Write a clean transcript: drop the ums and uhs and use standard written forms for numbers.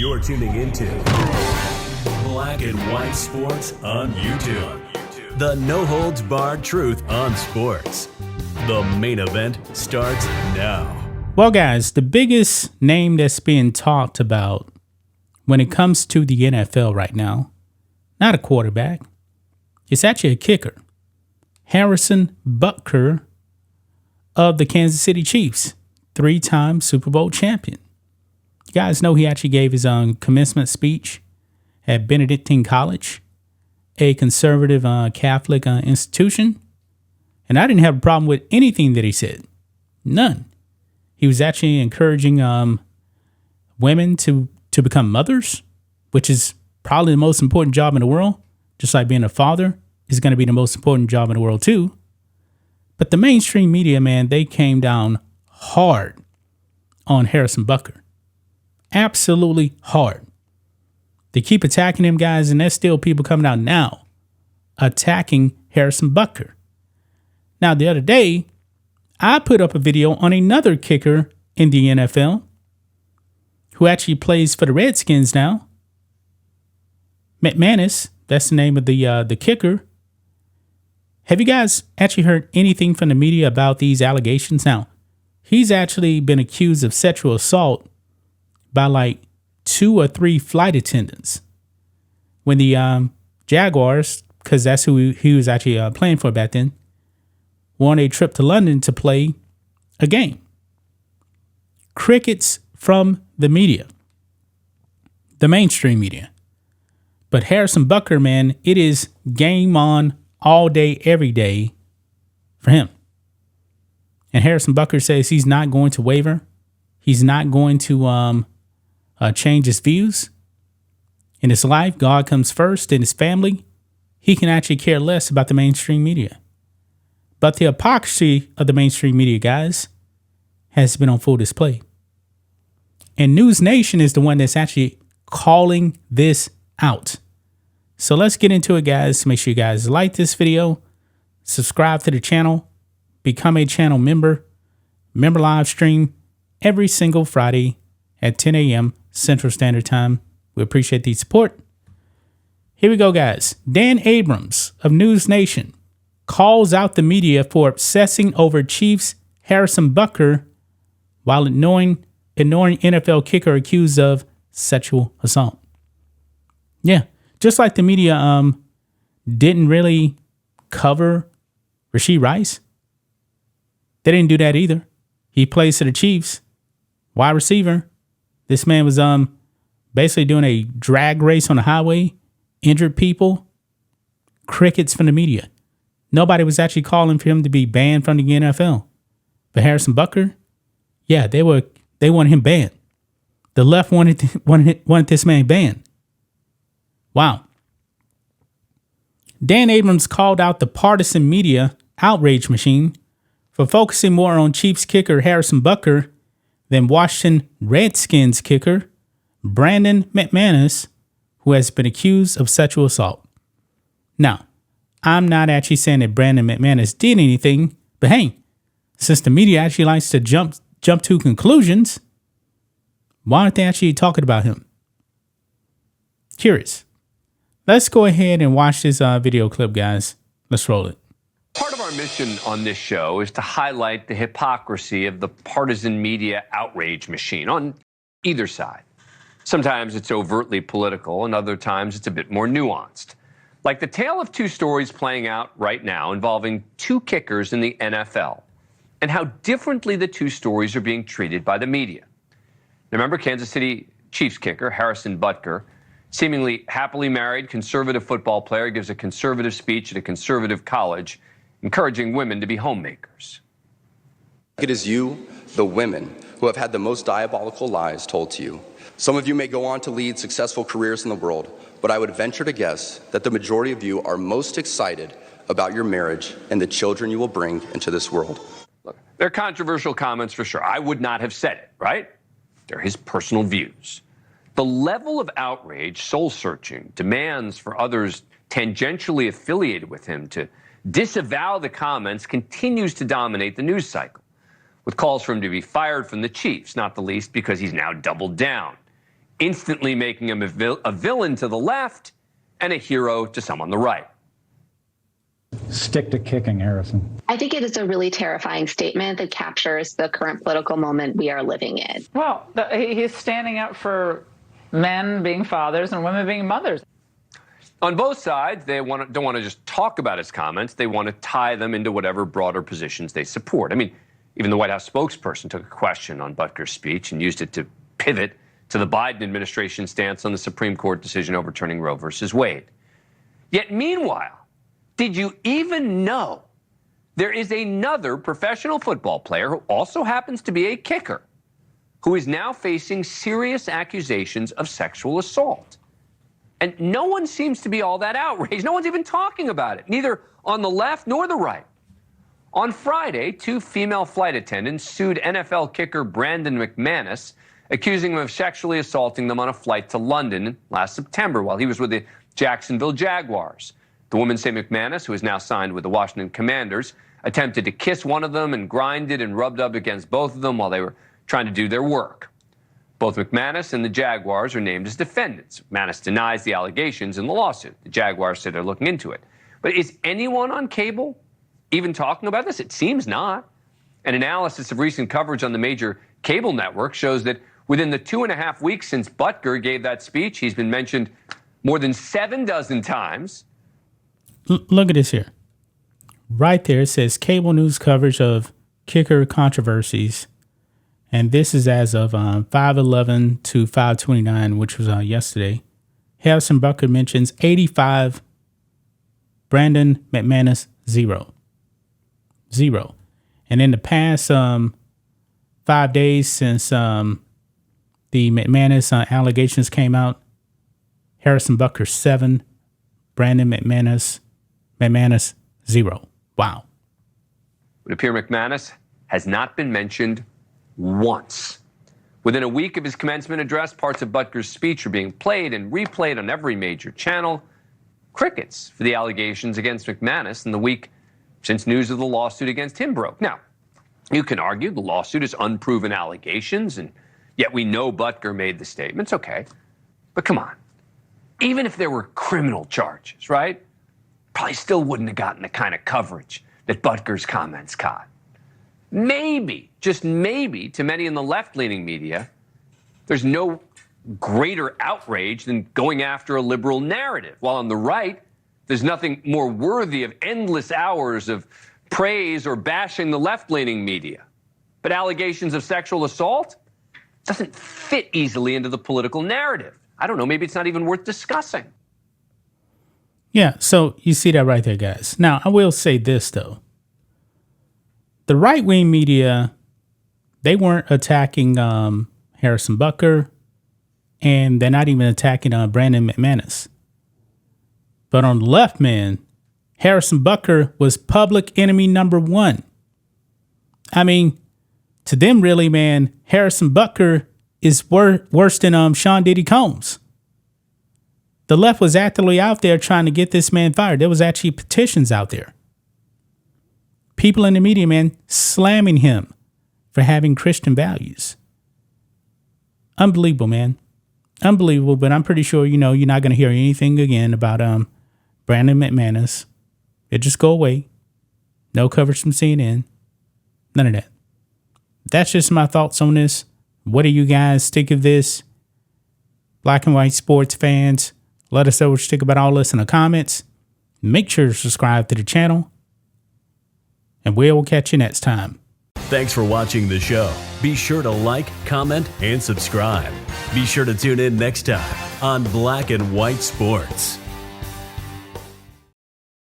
You're tuning into Black and White Sports on YouTube. The no-holds-barred truth on sports. The main event starts now. Well, guys, the biggest name that's being talked about when it comes to the NFL right now, not a quarterback, it's actually a kicker. Harrison Butker of the Kansas City Chiefs, 3-time Super Bowl champion. You guys know he actually gave his commencement speech at Benedictine College, a conservative Catholic institution. And I didn't have a problem with anything that he said. None. He was actually encouraging women to become mothers, which is probably the most important job in the world. Just like being a father is going to be the most important job in the world too. But the mainstream media, man, they came down hard on Harrison Butker. Absolutely hard. They keep attacking him, guys, and there's still people coming out now attacking Harrison Butker. Now, the other day, I put up a video on another kicker in the NFL who actually plays for the Redskins now. McManus, that's the name of the kicker. Have you guys actually heard anything from the media about these allegations? Now, he's actually been accused of sexual assault by like 2 or 3 flight attendants. When the Jaguars, because that's who he was actually playing for back then, were on a trip to London to play a game. Crickets from the media, the mainstream media. But Harrison Butker, man, it is game on all day, every day for him. And Harrison Butker says he's not going to waver. He's not going to change his views. In his life, God comes first, in his family. He can actually care less about the mainstream media. But the hypocrisy of the mainstream media, guys, has been on full display. And News Nation is the one that's actually calling this out. So let's get into it, guys. Make sure you guys like this video, subscribe to the channel, become a channel member. Member live stream every single Friday at 10 a.m. Central Standard Time. We appreciate the support. Here we go, guys. Dan Abrams of News Nation calls out the media for obsessing over Chiefs Harrison Butker while ignoring NFL kicker accused of sexual assault. Yeah, just like the media didn't really cover Rashee Rice. They didn't do that either. He plays for the Chiefs, wide receiver. This man was basically doing a drag race on the highway, injured people, crickets from the media. Nobody was actually calling for him to be banned from the NFL. But Harrison Butker, yeah, they wanted him banned. The left wanted this man banned. Wow. Dan Abrams called out the partisan media outrage machine for focusing more on Chiefs kicker Harrison Butker than Washington Redskins kicker Brandon McManus, who has been accused of sexual assault. Now, I'm not actually saying that Brandon McManus did anything, but hey, since the media actually likes to jump to conclusions, why aren't they actually talking about him? Curious. Let's go ahead and watch this video clip, guys. Let's roll it. Part of our mission on this show is to highlight the hypocrisy of the partisan media outrage machine on either side. Sometimes it's overtly political, and other times it's a bit more nuanced. Like the tale of 2 stories playing out right now involving 2 kickers in the NFL, and how differently the 2 stories are being treated by the media. Remember Kansas City Chiefs kicker Harrison Butker, seemingly happily married conservative football player, gives a conservative speech at a conservative college, encouraging women to be homemakers. It is you, the women, who have had the most diabolical lies told to you. Some of you may go on to lead successful careers in the world, but I would venture to guess that the majority of you are most excited about your marriage and the children you will bring into this world. Look, they're controversial comments for sure. I would not have said it, right? They're his personal views. The level of outrage, soul-searching, demands for others tangentially affiliated with him to disavow the comments continues to dominate the news cycle, with calls for him to be fired from the Chiefs, not the least because he's now doubled down. instantly making him a villain to the left and a hero to some on the right. Stick to kicking, Harrison. I think it is a really terrifying statement that captures the current political moment we are living in. Well, he's standing up for men being fathers and women being mothers. On both sides, they don't want to just talk about his comments. They want to tie them into whatever broader positions they support. I mean, even the White House spokesperson took a question on Butker's speech and used it to pivot to the Biden administration's stance on the Supreme Court decision overturning Roe versus Wade. Yet meanwhile, did you even know there is another professional football player who also happens to be a kicker who is now facing serious accusations of sexual assault? And no one seems to be all that outraged. No one's even talking about it, neither on the left nor the right. On Friday, 2 female flight attendants sued NFL kicker Brandon McManus, accusing him of sexually assaulting them on a flight to London last September while he was with the Jacksonville Jaguars. The women say McManus, who is now signed with the Washington Commanders, attempted to kiss one of them and grinded and rubbed up against both of them while they were trying to do their work. Both McManus and the Jaguars are named as defendants. McManus denies the allegations in the lawsuit. The Jaguars say they're looking into it. But is anyone on cable even talking about this? It seems not. An analysis of recent coverage on the major cable network shows that within the 2.5 weeks since Butker gave that speech, he's been mentioned more than 7 times. Look at this here. Right there, it says cable news coverage of kicker controversies. And this is as of 5/11 to 5/29, which was yesterday. Harrison Butker mentions 85. Brandon McManus, 0. And in the past 5 days since the McManus allegations came out, Harrison Butker, 7. Brandon McManus, 0. Wow. It would appear McManus has not been mentioned once. Within a week of his commencement address, parts of Butker's speech are being played and replayed on every major channel. Crickets for the allegations against McManus in the week since news of the lawsuit against him broke. Now, you can argue the lawsuit is unproven allegations, and yet we know Butker made the statements. Okay, but come on. Even if there were criminal charges, right? Probably still wouldn't have gotten the kind of coverage that Butker's comments got. Maybe, just maybe, to many in the left-leaning media, there's no greater outrage than going after a liberal narrative. While on the right, there's nothing more worthy of endless hours of praise or bashing the left-leaning media. But allegations of sexual assault doesn't fit easily into the political narrative. I don't know, maybe it's not even worth discussing. Yeah, so you see that right there, guys. Now, I will say this, though. The right-wing media, they weren't attacking Harrison Butker, and they're not even attacking Brandon McManus. But on the left, man, Harrison Butker was public enemy number 1. I mean, to them, really, man, Harrison Butker is worse than Sean Diddy Combs. The left was actively out there trying to get this man fired. There was actually petitions out there. People in the media, man, slamming him for having Christian values. Unbelievable, man. Unbelievable, but I'm pretty sure, you're not going to hear anything again about Brandon McManus. It just go away. No coverage from CNN. None of that. That's just my thoughts on this. What do you guys think of this? Black and white sports fans, let us know what you think about all this in the comments. Make sure to subscribe to the channel. And we'll catch you next time. Thanks for watching the show. Be sure to like, comment, and subscribe. Be sure to tune in next time on Black and White Sports.